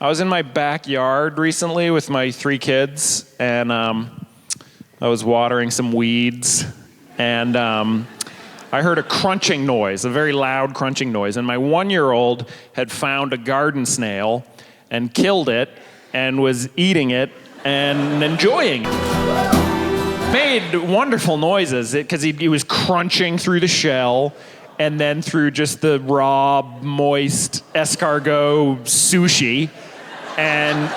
I was in my backyard recently with my 3 kids, and I was watering some weeds, and I heard a crunching noise, a very loud crunching noise, and my 1-year-old had found a garden snail and killed it and was eating it and enjoying it. Made wonderful noises because he was crunching through the shell and then through just the raw, moist escargot sushi. And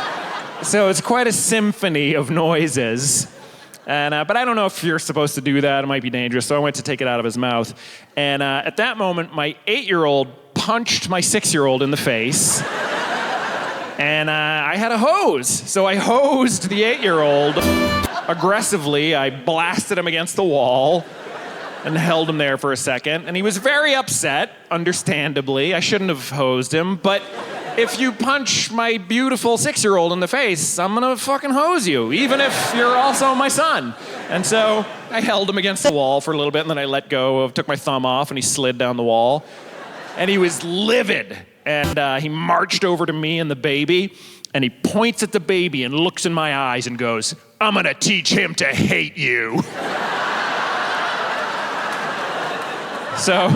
so it's quite a symphony of noises. And but I don't know if you're supposed to do that. It might be dangerous. So I went to take it out of his mouth. And at that moment, my 8-year-old punched my 6-year-old in the face. And I had a hose. So I hosed the 8-year-old aggressively. I blasted him against the wall and held him there for a second. And he was very upset, understandably. I shouldn't have hosed him. But if you punch my beautiful 6-year-old in the face, I'm gonna fucking hose you, even if you're also my son. And so I held him against the wall for a little bit, and then I let go, took my thumb off, and he slid down the wall. And he was livid. And he marched over to me and the baby, and he points at the baby and looks in my eyes and goes, "I'm gonna teach him to hate you." So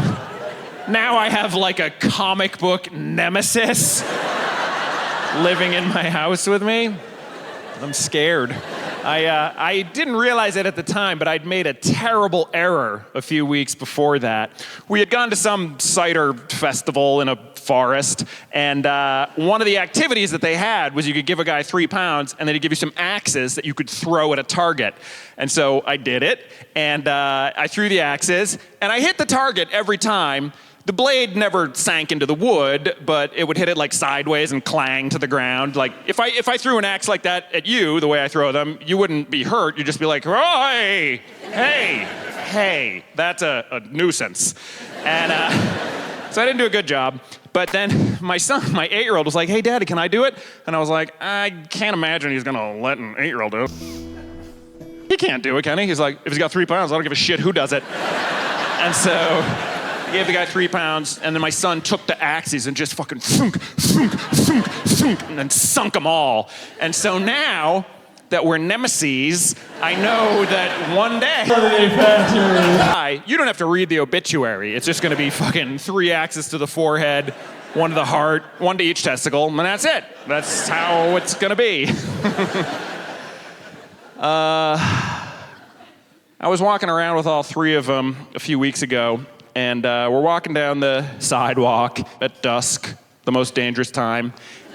now I have like a comic book Nemesis living in my house with me. I'm scared. I didn't realize it at the time, but I'd made a terrible error a few weeks before that. We had gone to some cider festival in a forest, and one of the activities that they had was you could give a guy 3 pounds, and they'd give you some axes that you could throw at a target. And so I did it, and I threw the axes, and I hit the target every time. The blade never sank into the wood, but it would hit it like sideways and clang to the ground. Like if I threw an axe like that at you, the way I throw them, you wouldn't be hurt. You'd just be like, "Oh, hey, that's a nuisance." And so I didn't do a good job. But then my son, my 8-year-old, was like, "Hey, Daddy, can I do it?" And I was like, "I can't imagine he's gonna let an 8-year-old do it. He can't do it, can he?" He's like, "If he's got 3 pounds, I don't give a shit who does it." And so I gave the guy 3 pounds, and then my son took the axes and just fucking thunk, thunk, thunk, thunk, and then sunk them all. And so now that we're Nemesis, I know that one day you don't have to read the obituary. It's just gonna be fucking 3 axes to the forehead, 1 to the heart, 1 to each testicle, and that's it. That's how it's gonna be. I was walking around with all 3 of them a few weeks ago, and we're walking down the sidewalk at dusk, the most dangerous time,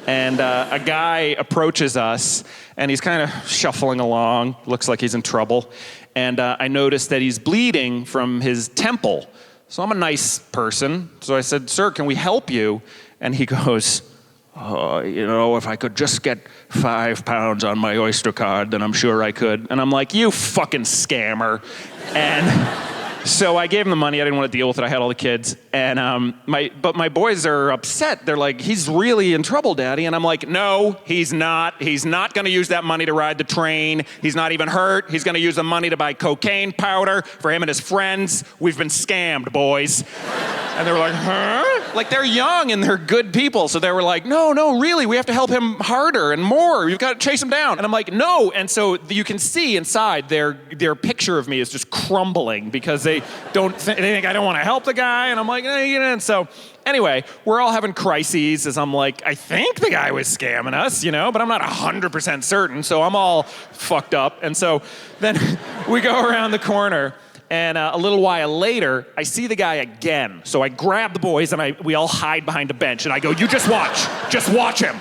and a guy approaches us, and he's kind of shuffling along, looks like he's in trouble, and I noticed that he's bleeding from his temple. So I'm a nice person, so I said, "Sir, can we help you?" And he goes, "If I could just get 5 pounds on my Oyster card, then I'm sure I could." And I'm like, "You fucking scammer." And so I gave him the money. I didn't want to deal with it. I had all the kids. And my boys are upset. They're like, "He's really in trouble, Daddy." And I'm like, "No, he's not. He's not going to use that money to ride the train. He's not even hurt. He's going to use the money to buy cocaine powder for him and his friends. We've been scammed, boys." And they were like, "Huh?" Like, they're young and they're good people. So they were like, no, really, we have to help him harder and more. We've got to chase him down. And I'm like, "No." And so you can see inside their picture of me is just crumbling because they think I don't want to help the guy. And I'm like, And so anyway, we're all having crises as I'm like, I think the guy was scamming us, but I'm not 100% certain. So I'm all fucked up. And so then we go around the corner. And a little while later, I see the guy again. So I grab the boys and we all hide behind a bench. And I go, "You just watch him."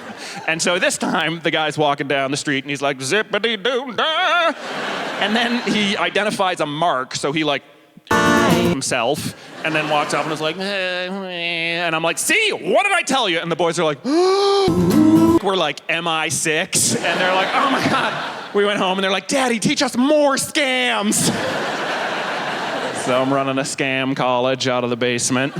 And so this time, the guy's walking down the street and he's like, "Zippity-doo-dah." And then he identifies a mark. So he like himself and then walks up and is like, and I'm like, "See, what did I tell you?" And the boys are like, we're like MI6. And they're like, "Oh my God." We went home and they're like, "Daddy, teach us more scams." So I'm running a scam college out of the basement.